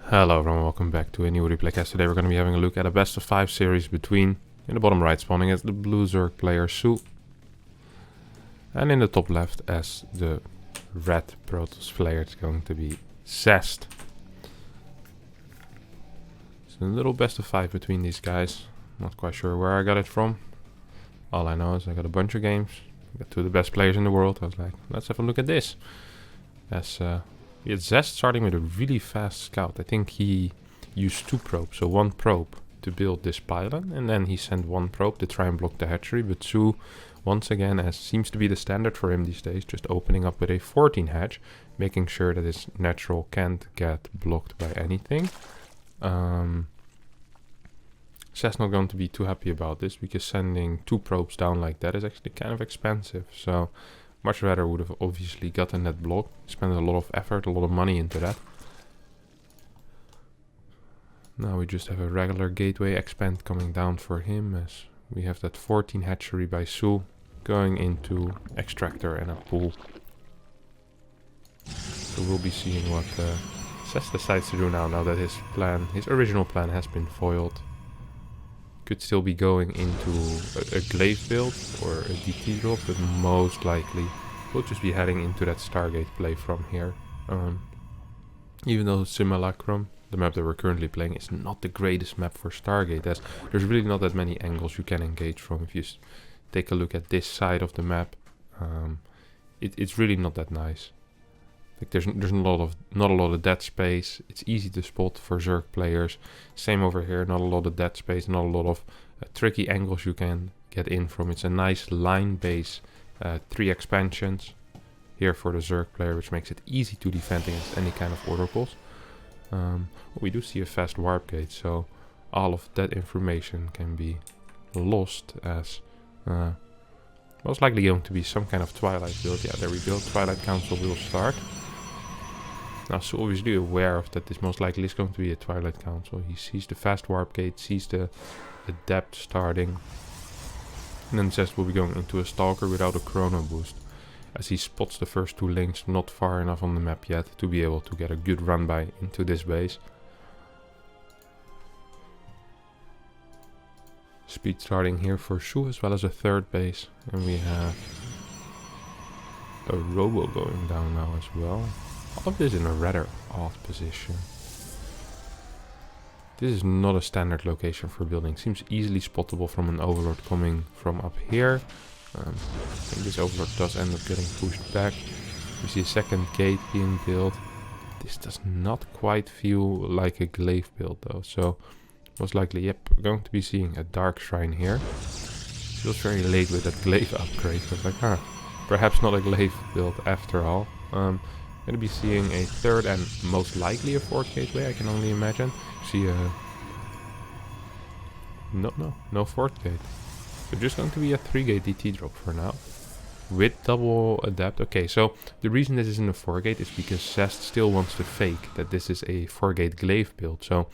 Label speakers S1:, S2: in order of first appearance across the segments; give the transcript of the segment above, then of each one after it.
S1: Hello everyone, welcome back to a new replay cast. Today we're going to be having a look at a best of 5 series between, in the bottom right spawning as the blue Zerg player SoO, and in the top left as the red Protoss player it's going to be Zest. It's a little best of 5 between these guys. Not quite sure where I got it from. All I know is I got a bunch of games, I got 2 of the best players in the world. I was like, let's have a look at this. As we had Zest starting with a really fast scout. I think he used 2 probes, so 1 probe to build this pylon, and then he sent 1 probe to try and block the hatchery. But SoO, once again, as seems to be the standard for him these days, just opening up with a 14 hatch, making sure that his natural can't get blocked by anything. Zest not going to be too happy about this, because sending 2 probes down like that is actually kind of expensive. So much rather would have obviously gotten that block, spent a lot of effort, a lot of money into that. Now we just have a regular gateway expand coming down for him, as we have that 14 hatchery by SoO going into extractor and a pool. So we'll be seeing what Zest decides to do now that his original plan has been foiled. Could still be going into a glaive build or a DT drop, but most likely we'll just be heading into that Stargate play from here. Even though Simulacrum, the map that we're currently playing, is not the greatest map for Stargate, as there's really not that many angles you can engage from. If you take a look at this side of the map, it's really not that nice. Like there's not a lot of dead space. It's easy to spot for Zerg players. Same over here, not a lot of dead space, not a lot of tricky angles you can get in from. It's a nice line base, 3 expansions here for the Zerg player, which makes it easy to defend against any kind of oracles. We do see a fast warp gate, so all of that information can be lost, as most likely going to be some kind of Twilight build. Yeah, there we go. Twilight Council will start. Now, so obviously aware of that this most likely is going to be a Twilight Council. He sees the fast warp gate, sees the depth starting. And then Zest will be going into a Stalker without a chrono boost, as he spots the first 2 links not far enough on the map yet to be able to get a good run by into this base. Speed starting here for SoO, as well as a 3rd base. And we have a Robo going down now as well. All of this in a rather odd position. This is not a standard location for building. Seems easily spottable from an Overlord coming from up here. I think this Overlord does end up getting pushed back. We see a 2nd gate being built. This does not quite feel like a glaive build though. So most likely, yep, we're going to be seeing a Dark Shrine here. It was very late with that glaive upgrade. So I was like, perhaps not a glaive build after all. Going to be seeing a 3rd and most likely a 4th gateway, I can only imagine. See a... No 4th gate. So just going to be a 3-gate DT drop for now, with double adapt. Okay, so the reason this isn't a 4-gate is because Zest still wants to fake that this is a 4-gate glaive build. So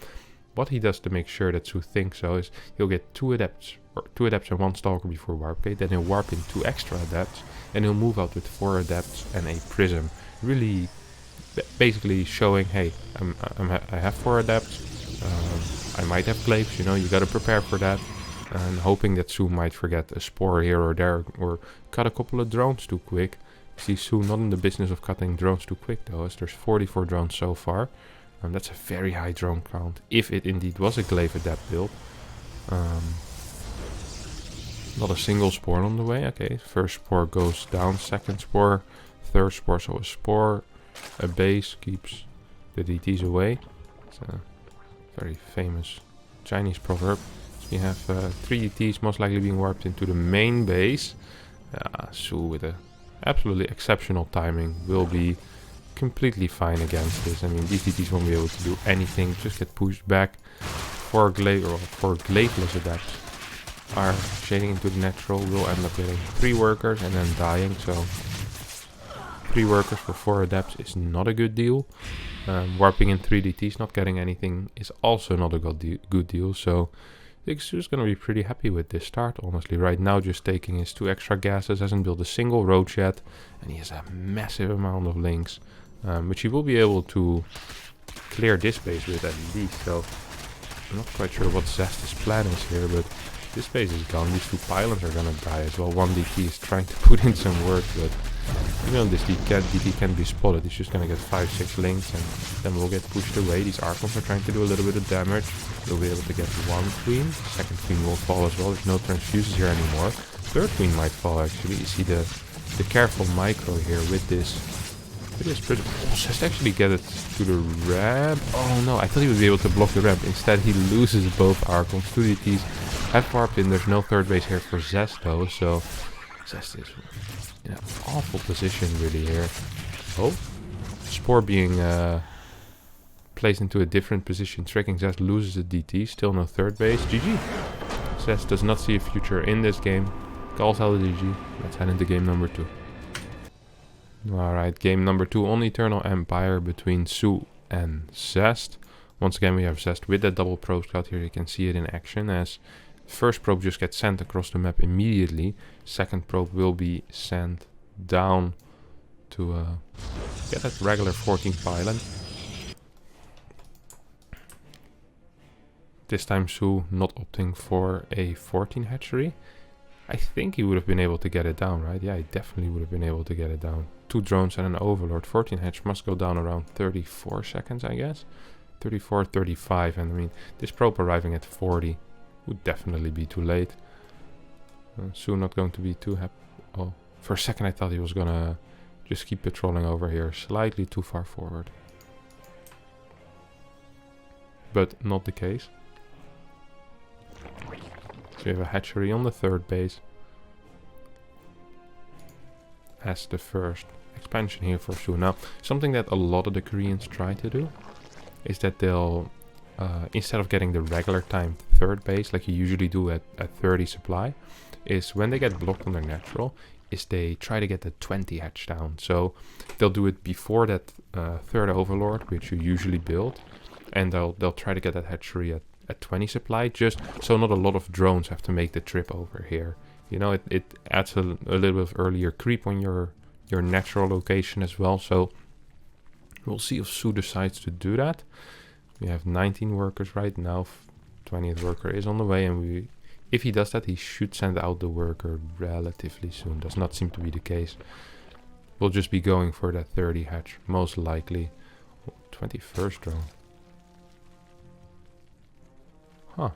S1: what he does to make sure that SoO thinks so is he'll get 2 adepts, or 2 adepts and 1 stalker before warp gate, then he'll warp in 2 extra adepts, and he'll move out with 4 adepts and a prism. Really basically showing, hey, I have 4 adepts, I might have glaives, you know, you gotta prepare for that. And hoping that SoO might forget a spore here or there, or cut a couple of drones too quick. You see SoO not in the business of cutting drones too quick though, as there's 44 drones so far. That's a very high drone count, if it indeed was a glaive adept build. Not a single spore on the way. Okay, 1st spore goes down, 2nd spore, 3rd spore, so a spore, a base keeps the DTs away. It's a very famous Chinese proverb. You have 3 DTs most likely being warped into the main base. SoO with a absolutely exceptional timing will be completely fine against this. I mean, these DTs won't be able to do anything, just get pushed back. 4 glaiveless adepts are shading into the natural. Will end up getting 3 workers and then dying. So 3 workers for 4 adepts is not a good deal. Warping in 3 DTs, not getting anything, is also not a good deal. So I think SoO's going to be pretty happy with this start, honestly. Right now, just taking his 2 extra gases, hasn't built a single roach yet, and he has a massive amount of links, which he will be able to clear this base with at least. So I'm not quite sure what Zest's plan is here, but this base is gone. These 2 pylons are gonna die as well. One DT is trying to put in some work, but even though this DT can be spotted, he's just gonna get 5-6 links and then we'll get pushed away. These Archons are trying to do a little bit of damage. We'll be able to get 1 queen. Second queen will fall as well. There's no transfuses here anymore. Third queen might fall actually. You see the careful micro here with this. Prism. Oh, Zest actually get it to the ramp. Oh no, I thought he would be able to block the ramp. Instead he loses both Archons. 2 DTs have warped in. There's no third base here for Zest though, so Zest is in an awful position really here. Oh, Spore being placed into a different position. Tracking Zest loses a DT. Still no third base. GG. Zest does not see a future in this game. Calls out the GG. Let's head into game number 2. Alright, game number 2 on Eternal Empire between SoO and Zest. Once again we have Zest with that double probe scout here. You can see it in action as first probe just gets sent across the map immediately. Second probe will be sent down to get that regular 14 pylon. This time SoO not opting for a 14 hatchery. I think he would have been able to get it down, right? Yeah, he definitely would have been able to get it down. 2 drones and an overlord. 14 hatch must go down around 34 seconds, I guess. 34, 35, and I mean, this probe arriving at 40 would definitely be too late. SoO not going to be too happy. Oh, for a second I thought he was gonna just keep patrolling over here, slightly too far forward. But not the case. So we have a hatchery on the third base. As the first expansion here for SoO. Now, something that a lot of the Koreans try to do is that they'll, instead of getting the regular timed third base like you usually do at 30 supply, is when they get blocked on their natural, is they try to get the 20 hatch down. So they'll do it before that third overlord, which you usually build, and they'll try to get that hatchery at 20 supply, just so not a lot of drones have to make the trip over here. You know, it adds a little bit of earlier creep on your natural location as well. So we'll see if SoO decides to do that. We have 19 workers right now. 20th worker is on the way, and if he does that, he should send out the worker relatively soon. Does not seem to be the case. We'll just be going for that 30 hatch, most likely. 21st drone. Huh,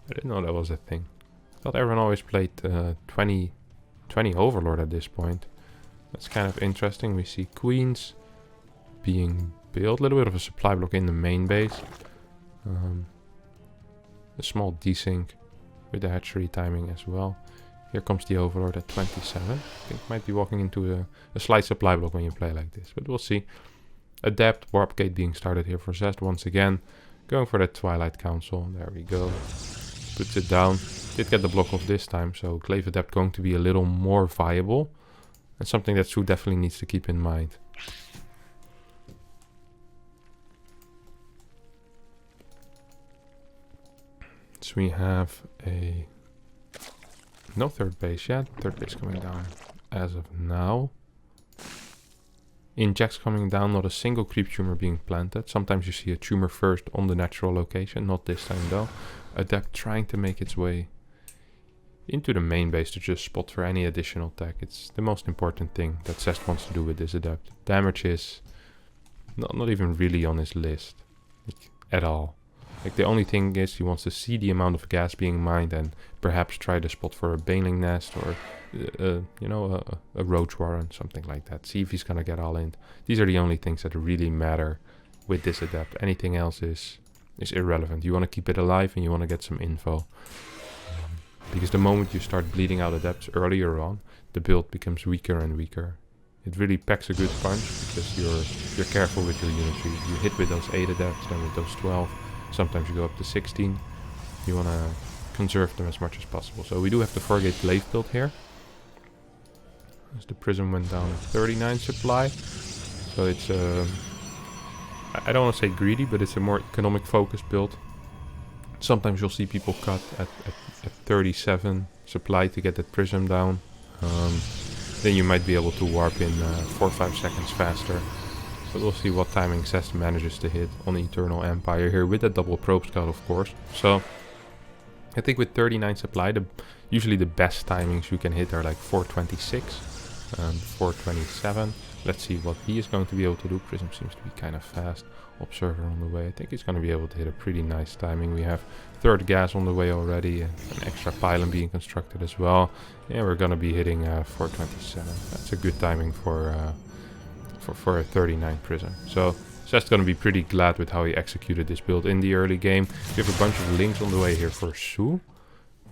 S1: I didn't know that was a thing. Thought everyone always played 20 overlord at this point. That's kind of interesting. We see queens being built. A little bit of a supply block in the main base. A small desync with the hatchery timing as well. Here comes the overlord at 27. I think might be walking into a slight supply block when you play like this, but we'll see. Adept warp gate being started here for Zest once again. Going for that Twilight Council. There we go. Puts it down. Did get the block off this time, so Glaive Adept going to be a little more viable. And something that SoO definitely needs to keep in mind. So we have no third base yet. Third base coming down as of now. Injects coming down, not a single creep tumor being planted. Sometimes you see a tumor first on the natural location, not this time though. Adept trying to make its way into the main base to just spot for any additional tech. It's the most important thing that Zest wants to do with this Adept. Damage is not even really on his list, like, at all. Like, the only thing is he wants to see the amount of gas being mined and perhaps try to spot for a baneling nest or you know, a roach warren, something like that. See if he's gonna get all in. These are the only things that really matter with this Adept. Anything else is irrelevant. You want to keep it alive and you want to get some info. Because the moment you start bleeding out Adepts earlier on, the build becomes weaker and weaker. It really packs a good punch because you're careful with your unitry. You hit with those 8 Adepts, then with those 12. Sometimes you go up to 16. You want to conserve them as much as possible. So we do have the 4-gate glaive build here. As the prism went down at 39 supply. So it's I don't want to say greedy, but it's a more economic focused build. Sometimes you'll see people cut at 37 supply to get that prism down. Then you might be able to warp in 4 or 5 seconds faster. But we'll see what timing Zest manages to hit on Eternal Empire here with that double probe scout, of course. So I think with 39 supply, usually the best timings you can hit are like 426, 427. Let's see what he is going to be able to do. Prism seems to be kind of fast. Observer on the way. I think he's going to be able to hit a pretty nice timing. We have third gas on the way already, and an extra pylon being constructed as well. Yeah, we're going to be hitting 427. That's a good timing for a 39 prism. So Zest going to be pretty glad with how he executed this build in the early game. We have a bunch of links on the way here for SoO,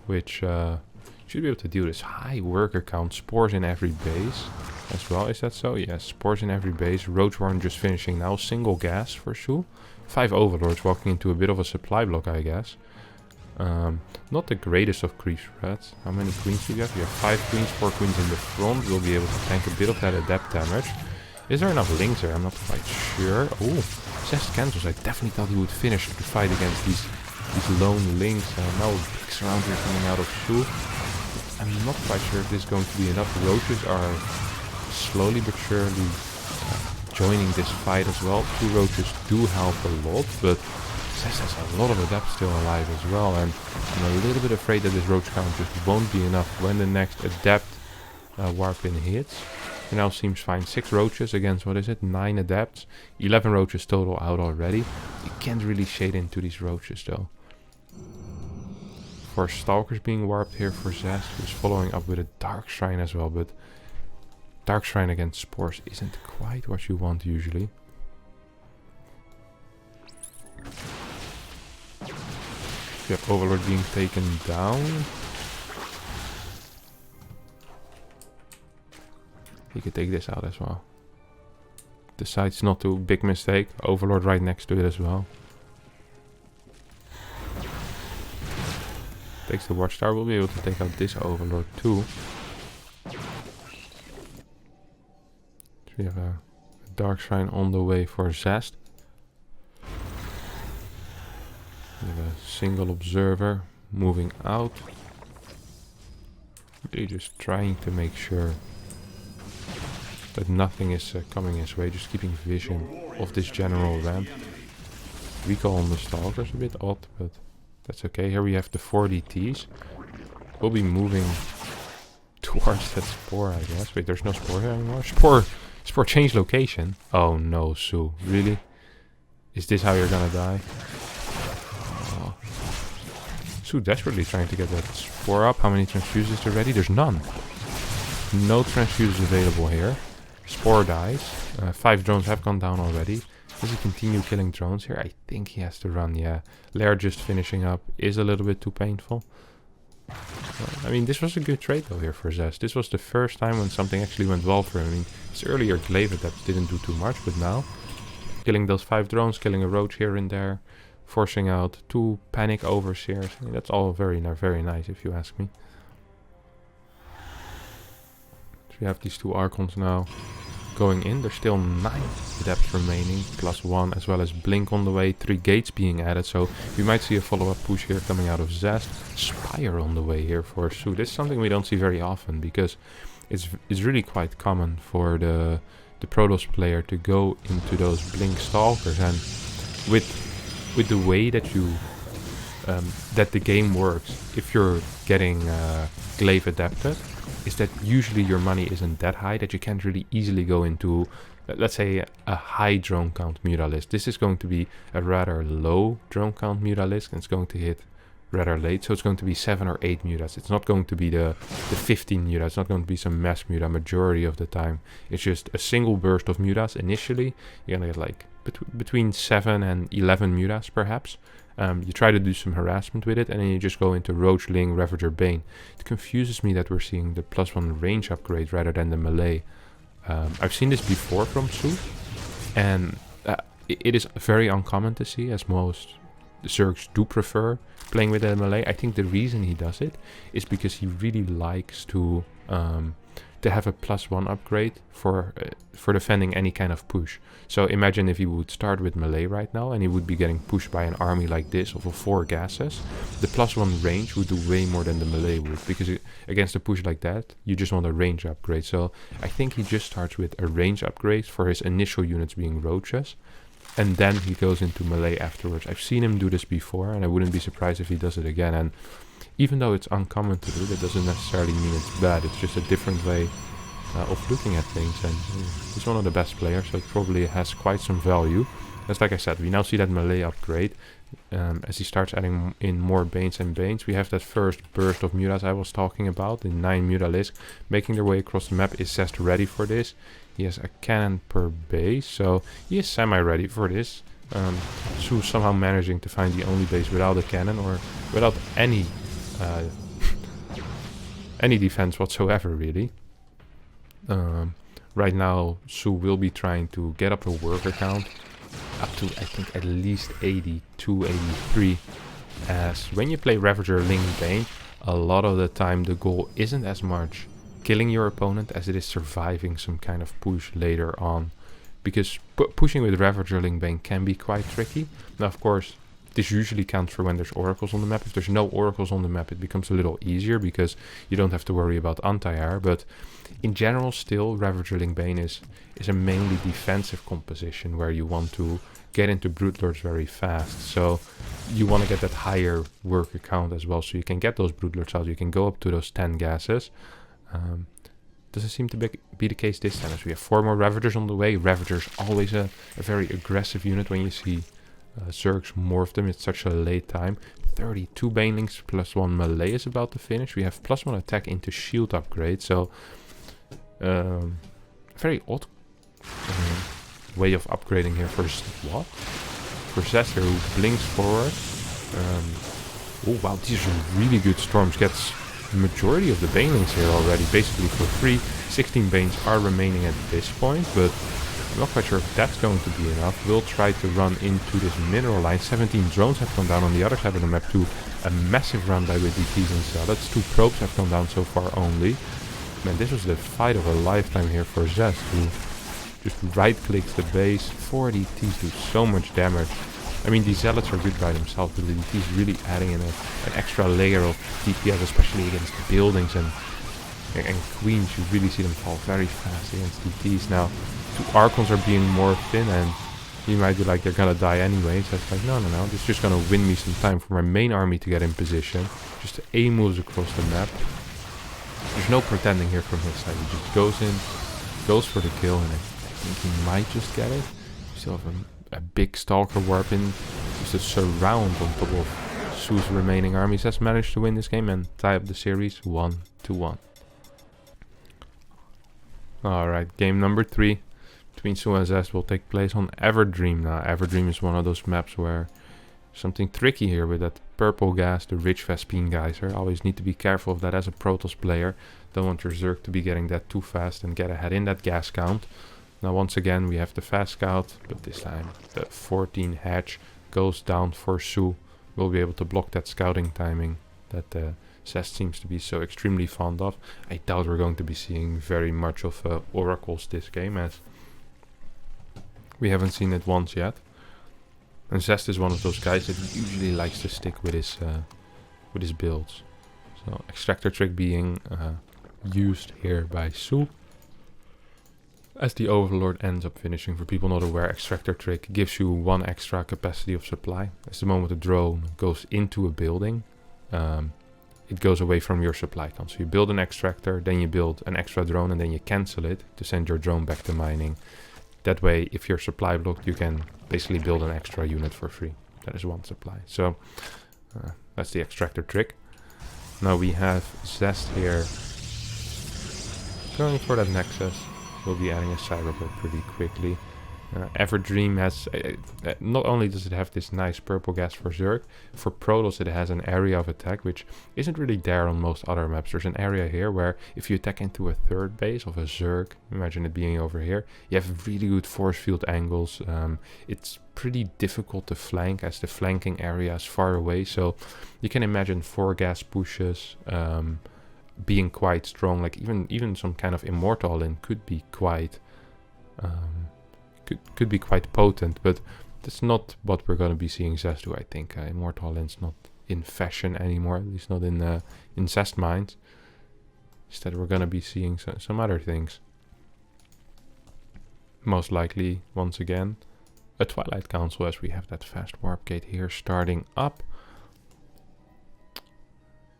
S1: which should be able to do this. High worker count, spores in every base as well. Is that so? Yes, spores in every base. Roach Warren just finishing now. Single gas for SoO. 5 overlords walking into a bit of a supply block, I guess. Not the greatest of creep spreads. How many queens do you have? You have 5 queens, 4 queens in the front. We'll be able to tank a bit of that adept damage. Is there enough links there? I'm not quite sure. Oh, Zest cancels. I definitely thought he would finish the fight against these lone links. Now big surround here coming out of SoO. I'm not quite sure if this is going to be enough. Roaches are slowly but surely joining this fight as well. 2 roaches do help a lot, but Zest has a lot of adepts still alive as well. And I'm a little bit afraid that this roach count just won't be enough when the next adept warp in hits. It now seems fine. 6 roaches against, what is it, 9 adepts. 11 roaches total out already. You can't really shade into these roaches though. 4 stalkers being warped here for Zest, who's following up with a dark shrine as well, but dark shrine against spores isn't quite what you want usually. You have Overlord being taken down. He could take this out as well. Decides not to. Big mistake. Overlord right next to it as well. Takes the watchtower. We'll be able to take out this Overlord too. So we have a dark shrine on the way for Zest. We have a single observer moving out. Really just trying to make sure that nothing is coming his way, just keeping vision of this general ramp. Recall on the stalkers a bit odd, but that's okay. Here we have the 4 DTs. We'll be moving towards that spore, I guess. Wait, there's no spore here anymore? Spore change location. Oh no, SoO. Really? Is this how you're gonna die? Oh. SoO desperately trying to get that spore up. How many transfuses are ready? There's none. No transfuses available here. Spore dies. 5 drones have gone down already. Does he continue killing drones here? I think he has to run, yeah. Lair just finishing up is a little bit too painful. I mean, this was a good trade though here for Zest. This was the first time when something actually went well for him. I mean, his earlier glaive adepts didn't do too much, but now killing those 5 drones, killing a roach here and there, forcing out 2 panic overseers. I mean, that's all very nice if you ask me. So we have these 2 Archons now going in. There's still 9 adepts remaining, plus 1, as well as Blink on the way, 3 gates being added, so we might see a follow-up push here coming out of Zest. Spire on the way here for SoO. This is something we don't see very often, because it's really quite common for the Protoss player to go into those Blink Stalkers, and with the way that you that the game works, if you're getting glaive adapted, is that usually your money isn't that high that you can't really easily go into, let's say, a high drone count Muralist. This is going to be a rather low drone count Muralist, and it's going to hit rather late, so it's going to be 7 or 8 Muras. It's not going to be the 15 Muras. It's not going to be some mass Mura majority of the time. It's just a single burst of Muras initially. You're gonna get like between 7 and 11 Muras perhaps. You try to do some harassment with it, and then you just go into Roach, Ling, Ravager, Bane. It confuses me that we're seeing the +1 range upgrade rather than the melee. I've seen this before from SoO, and it is very uncommon to see, as most Zergs do prefer playing with the melee. I think the reason he does it is because he really likes to to have a +1 upgrade for defending any kind of push. So imagine if he would start with melee right now and he would be getting pushed by an army like this of a 4 gases. The +1 range would do way more than the melee would, because against a push like that, you just want a range upgrade. So I think he just starts with a range upgrade for his initial units being roaches, and then he goes into melee afterwards. I've seen him do this before, and I wouldn't be surprised if he does it again. And even though it's uncommon to do, that doesn't necessarily mean it's bad. It's just a different way of looking at things, and he's one of the best players, so it probably has quite some value. That's like I said, we now see that melee upgrade as he starts adding in more Banes and Banes. We have that first burst of Mutas I was talking about, the 9 Mutalisks making their way across the map. Is Zest ready for this? He has a cannon per base, so he is semi-ready for this. SoO somehow managing to find the only base without a cannon, or without any any defense whatsoever, really. Right now, SoO will be trying to get up a worker count up to, I think, at least 82, 83. As when you play Ravager, Ling, Bane, a lot of the time the goal isn't as much killing your opponent as it is surviving some kind of push later on. Because pushing with Ravager, Ling, Bane can be quite tricky. Now, of course, this usually counts for when there's oracles on the map. If there's no oracles on the map, it becomes a little easier because you don't have to worry about anti-air. But in general, still, Ravager Ling Bane is a mainly defensive composition where you want to get into Brute Lords very fast. So you want to get that higher worker count as well, so you can get those Brute Lords out. You can go up to those 10 gases. Doesn't seem to be the case this time, as we have 4 more Ravagers on the way. Ravagers always a very aggressive unit when you see Zergs morph them. It's such a late time. 32 Banelings +1 melee is about to finish. We have +1 attack into shield upgrade, so very odd way of upgrading here for what? For Zest here, who blinks forward. Oh wow, these are really good storms. Gets the majority of the Banelings here already, basically for free. 16 Banes are remaining at this point, but I'm not quite sure if that's going to be enough. We'll try to run into this mineral line. 17 drones have gone down on the other side of the map to a massive run by with DTs and Zealots. 2 probes have gone down so far only. Man, this was the fight of a lifetime here for Zest, who just right-clicks the base. 4 DTs do so much damage. I mean, these Zealots are good by themselves, but the DTs really adding in an extra layer of DPS, especially against buildings and queens. You really see them fall very fast against DTs. Now, 2 Archons are being morphed in, and you might be like, they're gonna die anyway. So it's like, no, this is just gonna win me some time for my main army to get in position. Just A moves across the map. There's no pretending here from his side. He just goes in, goes for the kill, and I think he might just get it. You still have a big Stalker warp in, just a surround on top of SoO's remaining armies. Has managed to win this game and tie up the series 1-1. Alright, game number 3 between SoO and Zest will take place on Everdream. Now, Everdream is one of those maps where something tricky here with that purple gas, the Rich Vespine geyser. Always need to be careful of that as a Protoss player. Don't want your Zerg to be getting that too fast and get ahead in that gas count. Now once again we have the fast scout, but this time the 14 hatch goes down for SoO. We'll be able to block that scouting timing that Zest seems to be so extremely fond of. I doubt we're going to be seeing very much of oracles this game, as we haven't seen it once yet. And Zest is one of those guys that usually likes to stick with his builds. So extractor trick being used here by SoO. As the Overlord ends up finishing, for people not aware, extractor trick gives you 1 extra capacity of supply. As the moment the drone goes into a building, it goes away from your supply count. So you build an extractor, then you build an extra drone, and then you cancel it to send your drone back to mining. That way, if you're supply blocked, you can basically build an extra unit for free. That is 1 supply. So that's the extractor trick. Now we have Zest here going for that Nexus. We'll be adding a Cyberport pretty quickly. Everdream has, not only does it have this nice purple gas for Zerg, for Protoss it has an area of attack which isn't really there on most other maps. There's an area here where if you attack into a 3rd base of a Zerg, imagine it being over here, you have really good force field angles. It's pretty difficult to flank as the flanking area is far away, so you can imagine 4 gas pushes being quite strong. Like even some kind of immortal in could be quite could be quite potent, but that's not what we're going to be seeing Zest do. I think immortal in's not in fashion anymore, at least not in Zest minds. Instead, we're going to be seeing some other things. Most likely, once again, a Twilight Council, as we have that fast warp gate here starting up.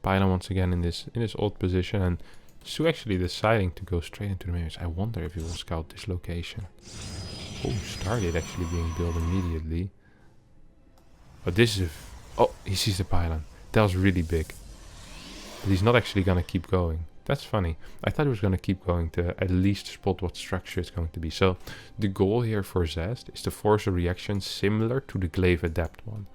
S1: Pylon once again in this old position, and SoO actually deciding to go straight into the main base. I wonder if he will scout this location. Oh, Stargate actually being built immediately. But this is oh, he sees the pylon. That was really big. But he's not actually gonna keep going. That's funny. I thought he was going to keep going to at least spot what structure it's going to be. So the goal here for Zest is to force a reaction similar to the Glaive Adept one.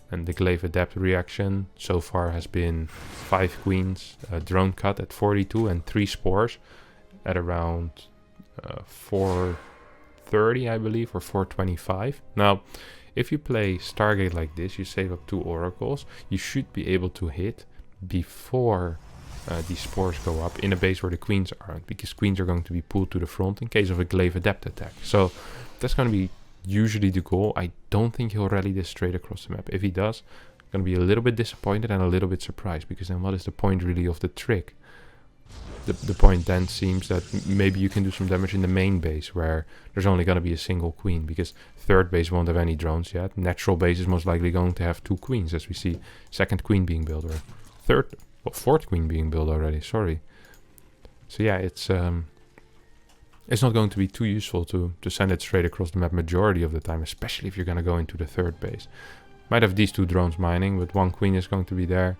S1: And the Glaive Adept reaction so far has been 5 queens, a drone cut at 42 and 3 spores at around 430 I believe, or 425. Now if you play Stargate like this, you save up 2 oracles, you should be able to hit before these spores go up in a base where the queens aren't, because queens are going to be pulled to the front in case of a Glaive Adept attack. So that's going to be usually the goal. I don't think he'll rally this straight across the map. If he does, I'm going to be a little bit disappointed and a little bit surprised, because then what is the point really of the trick? The point then seems that maybe you can do some damage in the main base where there's only going to be a single queen, because third base won't have any drones yet. Natural base is most likely going to have 2 queens, as we see second queen being built, or fourth queen being built already, sorry. So yeah, it's not going to be too useful to send it straight across the map majority of the time, especially if you're going to go into the third base. Might have these 2 drones mining, but 1 queen is going to be there.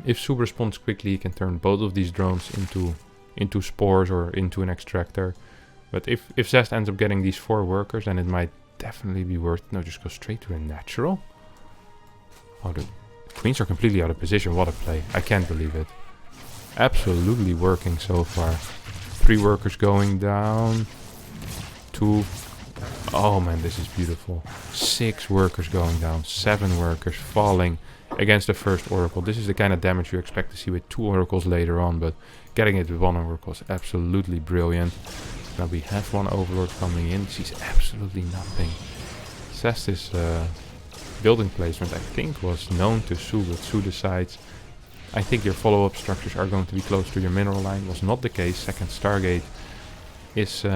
S1: If SoO responds quickly, he can turn both of these drones into spores or into an extractor. But if Zest ends up getting these 4 workers, then it might definitely be worth... No, just go straight to a natural? Oh, the queens are completely out of position. What a play. I can't believe it. Absolutely working so far. 3 workers going down. 2. Oh man, this is beautiful. 6 workers going down. 7 workers falling against the first oracle. This is the kind of damage you expect to see with 2 oracles later on, but getting it with 1 oracle is absolutely brilliant. Now we have 1 overlord coming in. Sees absolutely nothing. Zest is building placement, I think, was known to SoO, but SoO decides, I think your follow-up structures are going to be close to your mineral line. Was not the case. Second Stargate is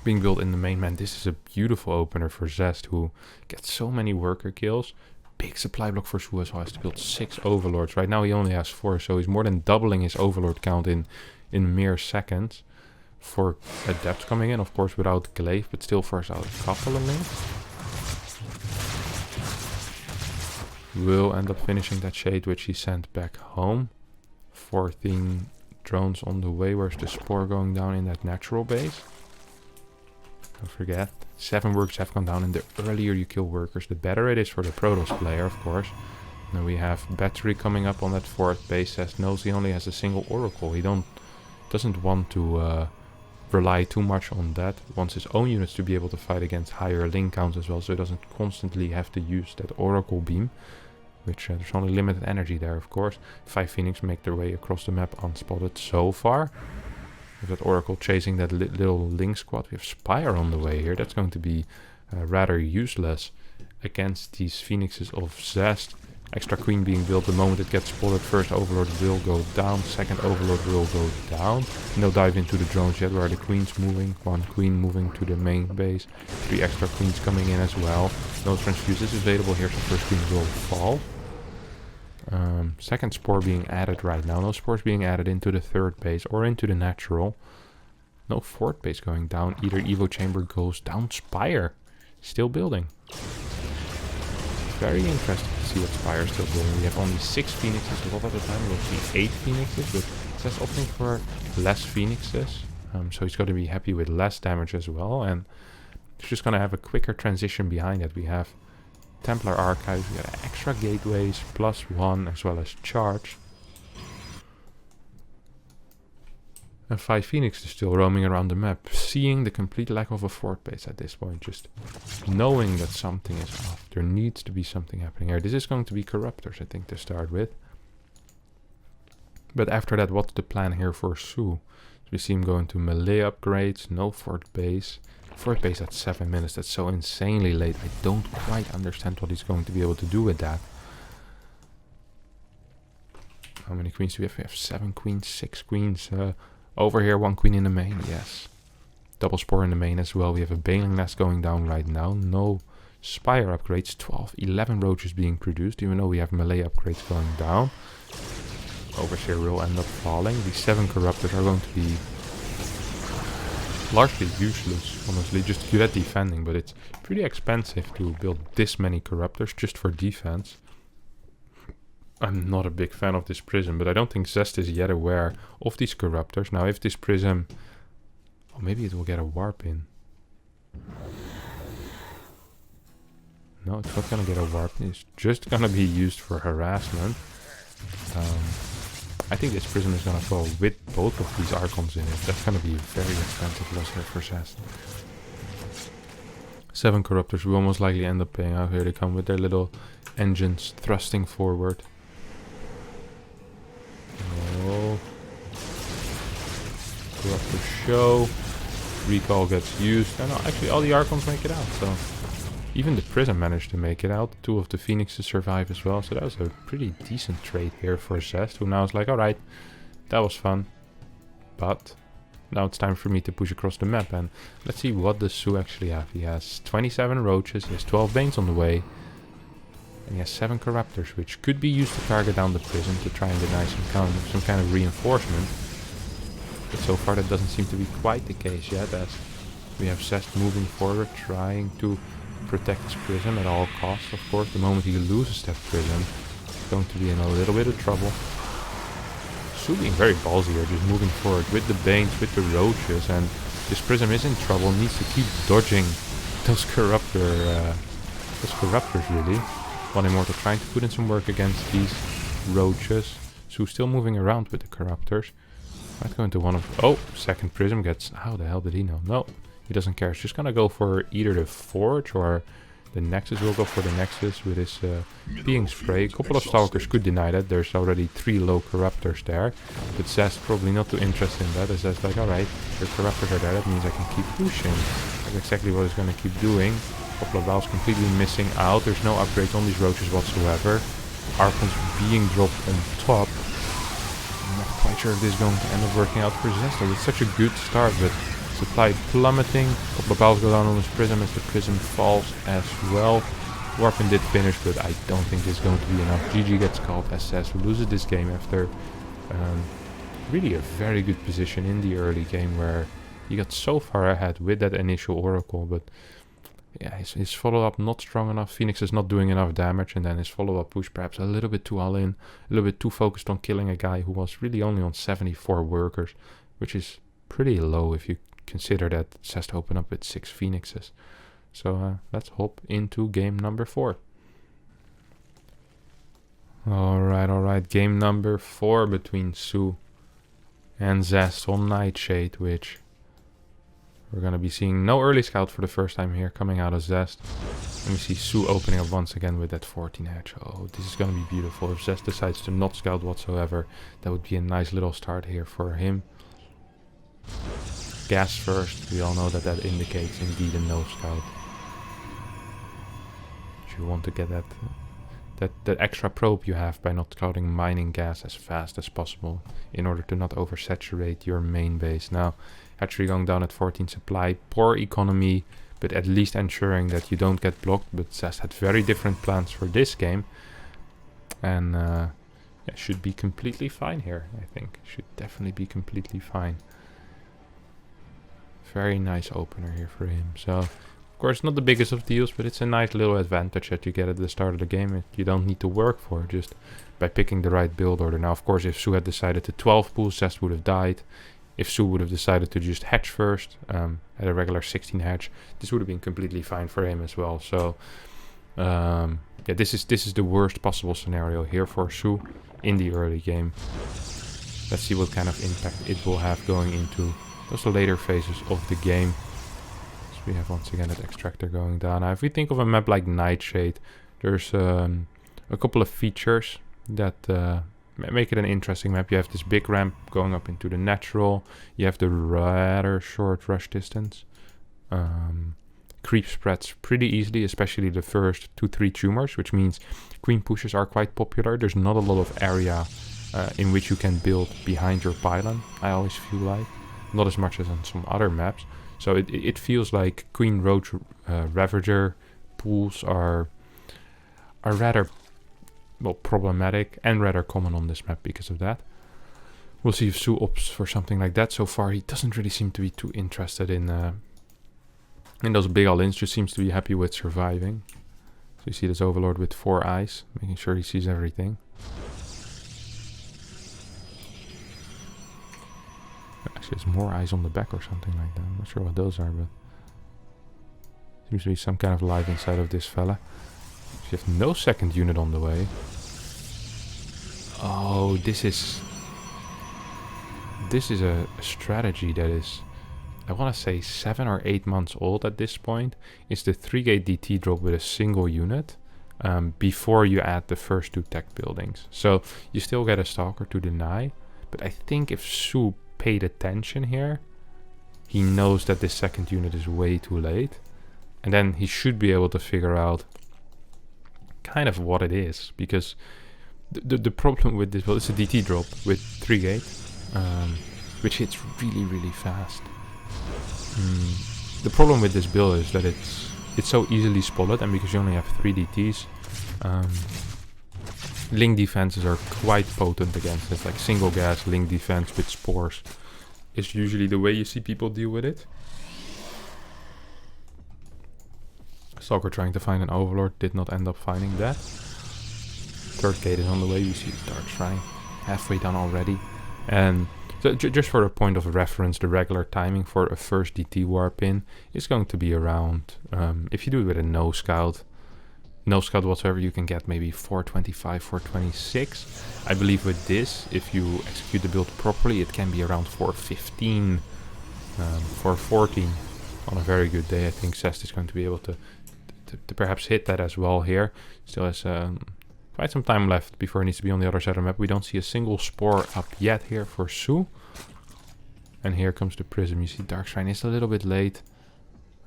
S1: being built in the main man. This is a beautiful opener for Zest, who gets so many worker kills. Big supply block for SoO as well. Has to build 6 overlords. Right now he only has 4, so he's more than doubling his overlord count in mere seconds. For Adepts coming in, of course, without Glaive, but still force out a couple of links. Will end up finishing that shade, which he sent back home. 14 drones on the way. Where's the spore going down in that natural base? Don't forget, 7 workers have gone down, and the earlier you kill workers, the better it is for the Protoss player, of course. Then we have Battery coming up on that 4th base. Zest knows he only has a single oracle. He doesn't want to rely too much on that. Wants his own units to be able to fight against higher link counts as well, so he doesn't constantly have to use that oracle beam. Which there's only limited energy there, of course. 5 Phoenix make their way across the map unspotted so far. With that Oracle chasing that little Link squad. We have Spire on the way here. That's going to be rather useless against these Phoenixes of Zest. Extra Queen being built the moment it gets spotted. First Overlord will go down. Second Overlord will go down. No dive into the drones yet. Where are the Queens moving? 1 Queen moving to the main base. 3 extra Queens coming in as well. No transfuses available here, so first Queen will fall. Second spore being added right now. No spores being added into the 3rd base or into the natural. No 4th base going down. Either Evo Chamber goes down. Spire still building. Very interesting to see what Spire is still building. We have only 6 Phoenixes. A lot of the time we'll see 8 Phoenixes, but Zest opting for less Phoenixes. So he's going to be happy with less damage as well, and he's just going to have a quicker transition behind it. We have Templar Archives, we got extra gateways, +1, as well as charge. And 5 Phoenixes still roaming around the map, seeing the complete lack of a 4th base at this point, just knowing that something is off. There needs to be something happening here. This is going to be Corruptors, I think, to start with. But after that, what's the plan here for SoO? So we see him going to melee upgrades, no fourth base. Fourth base at 7 minutes, that's so insanely late. I don't quite understand what he's going to be able to do with that. How many queens do we have? We have 7 queens, 6 queens. Over here, 1 queen in the main, yes. Double spore in the main as well. We have a baneling nest going down right now. No spire upgrades, 12, 11 roaches being produced, even though we have melee upgrades going down. Overseer will end up falling. These 7 corruptors are going to be largely useless, honestly, just good at defending, but it's pretty expensive to build this many corruptors just for defense. I'm not a big fan of this prism, but I don't think Zest is yet aware of these corruptors. Now, if this prism... Oh, maybe it will get a warp in. No, it's not gonna get a warp in. It's just gonna be used for harassment. I think this prism is gonna fall with both of these Archons in it. That's gonna be a very expensive loss here for Zest. 7 corruptors will most likely end up paying out. Here they come with their little engines thrusting forward. Oh. Corruptor show. Recall gets used. No, actually all the Archons make it out, so... Even the prism managed to make it out. 2 of the Phoenixes survive as well. So that was a pretty decent trade here for Zest, who now is like, alright, that was fun. But now it's time for me to push across the map. And let's see what does SoO actually have. He has 27 roaches, he has 12 banes on the way. And he has 7 corruptors, which could be used to target down the prism to try and deny some kind of reinforcement. But so far that doesn't seem to be quite the case yet, as we have Zest moving forward, trying to protect his prism at all costs. Of course, the moment he loses that prism, he's going to be in a little bit of trouble. SoO being very ballsy here, just moving forward with the banes, with the roaches, and this prism is in trouble, needs to keep dodging those corruptors really. One Immortal trying to put in some work against these roaches. SoO still moving around with the corruptors. Might go into one of... Oh, second prism gets... How the hell did he know? No. He doesn't care. He's just gonna go for either the Forge or the Nexus. Will go for the Nexus with his being spray. A couple of Stalkers could deny that. There's already 3 low Corruptors there. But Zest probably not too interested in that. As Zest like, alright, your Corruptors are there. That means I can keep pushing. That's exactly what he's gonna keep doing. A couple of Valves completely missing out. There's no upgrades on these roaches whatsoever. Archons being dropped on top. I'm not quite sure if this is going to end up working out for Zest. It's such a good start, but supply plummeting. A couple of balls go down on this prism as the prism falls as well. Warpin did finish, but I don't think this is going to be enough. GG gets called as Zest loses this game after really a very good position in the early game where he got so far ahead with that initial Oracle, but yeah, his follow-up not strong enough. Phoenix is not doing enough damage, and then his follow-up push perhaps a little bit too all-in, a little bit too focused on killing a guy who was really only on 74 workers, which is pretty low if you consider that Zest opened up with 6 Phoenixes. So let's hop into game number 4. Alright, game number 4 between SoO and Zest on Nightshade, which we're gonna be seeing no early scout for the first time here coming out of Zest. Let me see SoO opening up once again with that 14 hatch. Oh, this is gonna be beautiful. If Zest decides to not scout whatsoever, that would be a nice little start here for him. Gas first, we all know that that indicates indeed a no scout. You want to get that extra probe you have by not scouting mining gas as fast as possible in order to not oversaturate your main base. Now, hatchery going down at 14 supply, poor economy, but at least ensuring that you don't get blocked. But Zest had very different plans for this game, and yeah, should be completely fine here. I think should definitely be completely fine. Very nice opener here for him. So, of course, not the biggest of deals, but it's a nice little advantage that you get at the start of the game. You don't need to work for it, just by picking the right build order. Now, of course, if SoO had decided to 12 pull, Zest would have died. If SoO would have decided to just hatch first, at a regular 16 hatch, this would have been completely fine for him as well. So, yeah, this is the worst possible scenario here for SoO in the early game. Let's see what kind of impact it will have going into those later phases of the game. So we have once again that extractor going down. Now, if we think of a map like Nightshade, there's a couple of features that make it an interesting map. You have this big ramp going up into the natural. You have the rather short rush distance. Creep spreads pretty easily, especially the first 2-3 tumors, which means queen pushes are quite popular. There's not a lot of area in which you can build behind your pylon, I always feel like. Not as much as on some other maps. So it feels like queen roach ravager pools are rather, well, problematic and rather common on this map because of that. We'll see if SoO opts for something like that. So far, he doesn't really seem to be too interested in those big all-ins, just seems to be happy with surviving. So you see this Overlord with 4 eyes, making sure he sees everything. Actually, there's more eyes on the back or something like that. I'm not sure what those are, but seems to be some kind of life inside of this fella. You have no second unit on the way. Oh, this is a strategy that is, I want to say 7 or 8 months old at this point. It's the 3-gate DT drop with a single unit before you add the first 2 tech buildings. So you still get a Stalker to deny, but I think if SoO paid attention here, he knows that this second unit is way too late, and then he should be able to figure out kind of what it is, because the problem with this, well, it's a DT drop with 3-gate, which hits really, really fast. The problem with this build is that it's so easily spotted, and because you only have 3 DTs, link defenses are quite potent against it. Like single gas link defense with spores is usually the way you see people deal with it. Stalker trying to find an Overlord, did not end up finding that. 3rd gate is on the way. We see the Dark Shrine halfway done already. And so just for a point of reference, the regular timing for a first DT warp in is going to be around, if you do it with a no scout whatsoever, you can get maybe 425, 426. I believe with this, if you execute the build properly, it can be around 415, 414 on a very good day. I think Zest is going to be able to perhaps hit that as well here. Still has quite some time left before it needs to be on the other side of the map. We don't see a single spore up yet here for SoO. And here comes the Prism. You see Dark Shrine is a little bit late.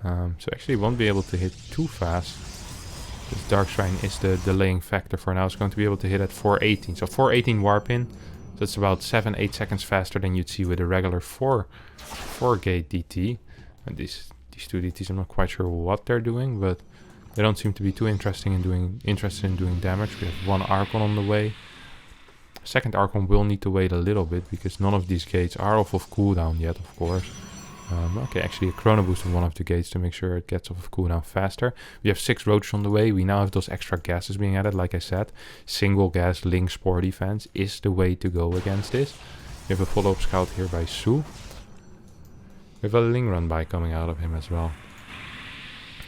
S1: So actually won't be able to hit too fast. This Dark Shrine is the delaying factor for now. It's going to be able to hit at 418. So 418 warp in. So it's about 7-8 seconds faster than you'd see with a regular 4-gate DT. And these 2 DTs, I'm not quite sure what they're doing, but they don't seem to be too interested in doing damage. We have 1 Archon on the way. Second Archon will need to wait a little bit because none of these gates are off of cooldown yet, of course. Okay, actually a chrono boost on one of the gates to make sure it gets off of cooldown faster. We have 6 roaches on the way. We now have those extra gases being added. Like I said, single gas link spore defense is the way to go against this. We have a follow-up scout here by SoO. We have a Ling run by coming out of him as well.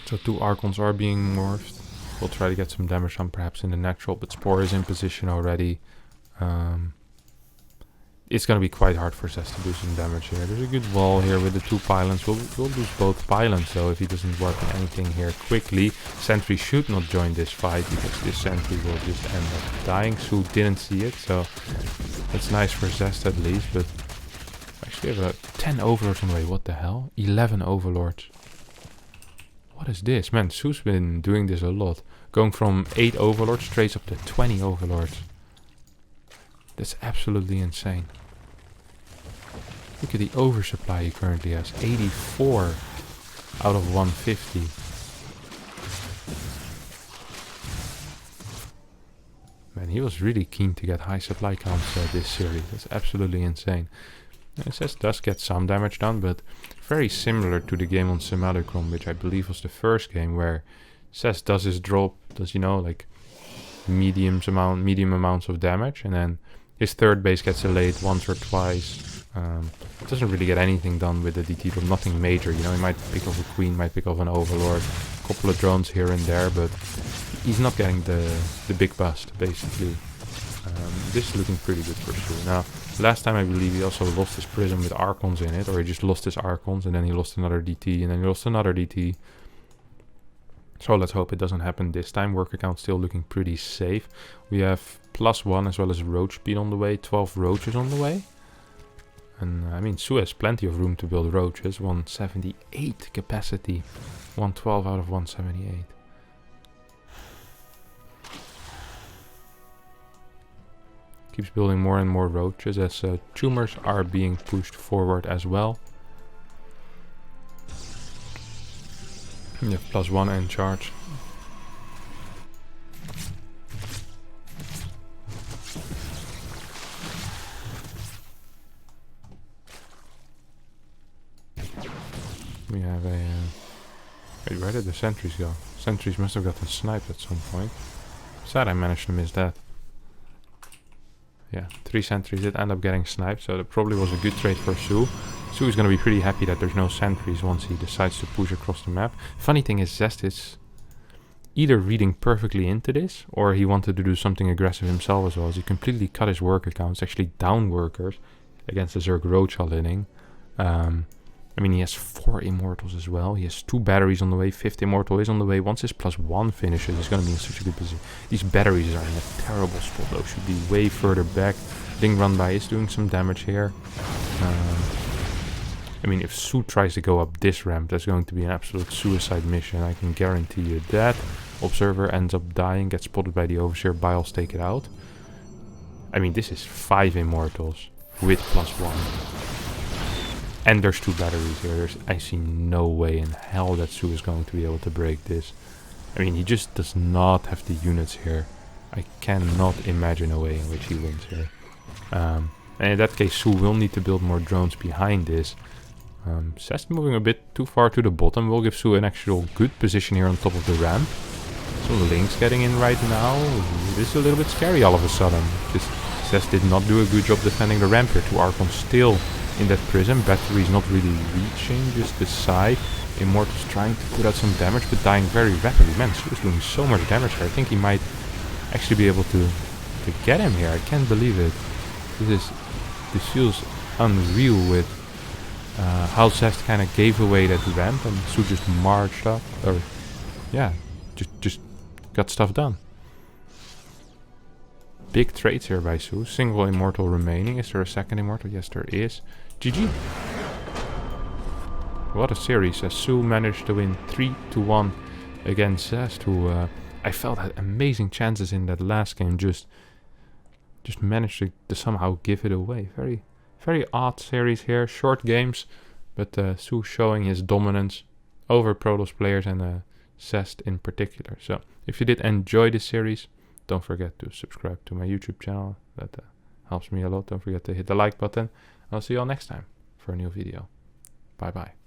S1: So 2 Archons are being morphed. We'll try to get some damage on perhaps in the natural, but Spore is in position already. It's going to be quite hard for Zest to do some damage here. There's a good wall here with the 2 pylons. We'll lose both pylons though if he doesn't work on anything here quickly. Sentry should not join this fight because this Sentry will just end up dying. SoO didn't see it, so that's nice for Zest at least, but actually have 10 Overlords on the way. What the hell? 11 Overlords. What is this? Man, SoO's been doing this a lot. Going from 8 Overlords straight up to 20 Overlords. That's absolutely insane. Look at the oversupply he currently has. 84 out of 150. Man, he was really keen to get high supply counts this series. That's absolutely insane. Zest does get some damage done, but very similar to the game on Simulacrum, which I believe was the first game where Zest does his drop, does, you know, like medium amounts of damage, and then his 3rd base gets delayed once or twice. Doesn't really get anything done with the DT drop, nothing major, you know. He might pick off a queen, might pick off an Overlord, a couple of drones here and there, but he's not getting the big bust, basically. This is looking pretty good for SoO. Now, last time I believe he also lost his Prism with Archons in it, or he just lost his Archons, and then he lost another DT, and then he lost another DT. So let's hope it doesn't happen this time. Work account still looking pretty safe. We have +1 as well as roach speed on the way. 12 roaches on the way. And I mean, SoO has plenty of room to build roaches. 178 capacity. 112 out of 178. Keeps building more and more roaches as tumors are being pushed forward as well. You have +1 and charge. We have a... wait, where did the sentries go? Sentries must have gotten sniped at some point. Sad I managed to miss that. Yeah, 3 sentries did end up getting sniped, so that probably was a good trade for SoO. SoO is going to be pretty happy that there's no sentries once he decides to push across the map. Funny thing is, Zest is either reading perfectly into this, or he wanted to do something aggressive himself as well, as he completely cut his work accounts, actually down workers against the Zerg Roach inning. I mean, he has 4 immortals as well. He has 2 batteries on the way. 5th immortal is on the way. Once his +1 finishes, he's going to be in such a good position. These batteries are in a terrible spot though. Should be way further back. Ding Run By is doing some damage here. I mean, if SoO tries to go up this ramp, that's going to be an absolute suicide mission. I can guarantee you that. Observer ends up dying, gets spotted by the Overseer. Biles take it out. I mean, this is 5 immortals with +1. And there's 2 batteries here. I see no way in hell that SoO is going to be able to break this. I mean, he just does not have the units here. I cannot imagine a way in which he wins here. And in that case, SoO will need to build more drones behind this. Zest moving a bit too far to the bottom will give SoO an actual good position here on top of the ramp. Some links getting in right now. This is a little bit scary all of a sudden. Zest did not do a good job defending the ramp here. 2 Archons still in that prism. Battery's not really reaching, just the side. Immortal's trying to put out some damage, but dying very rapidly. Man, SoO's doing so much damage here. I think he might actually be able to get him here. I can't believe it. This feels unreal with how Zest kind of gave away that ramp and SoO just marched up, or yeah, just got stuff done. Big trades here by SoO. Single immortal remaining. Is there a second immortal? Yes, there is. GG. What a series. SoO managed to win 3-1 against Zest, who I felt had amazing chances in that last game. Just managed to somehow give it away. Very, very odd series here. Short games, but SoO showing his dominance over Protoss players and Zest in particular. So, if you did enjoy this series, don't forget to subscribe to my YouTube channel. That helps me a lot. Don't forget to hit the like button. I'll see you all next time for a new video. Bye bye.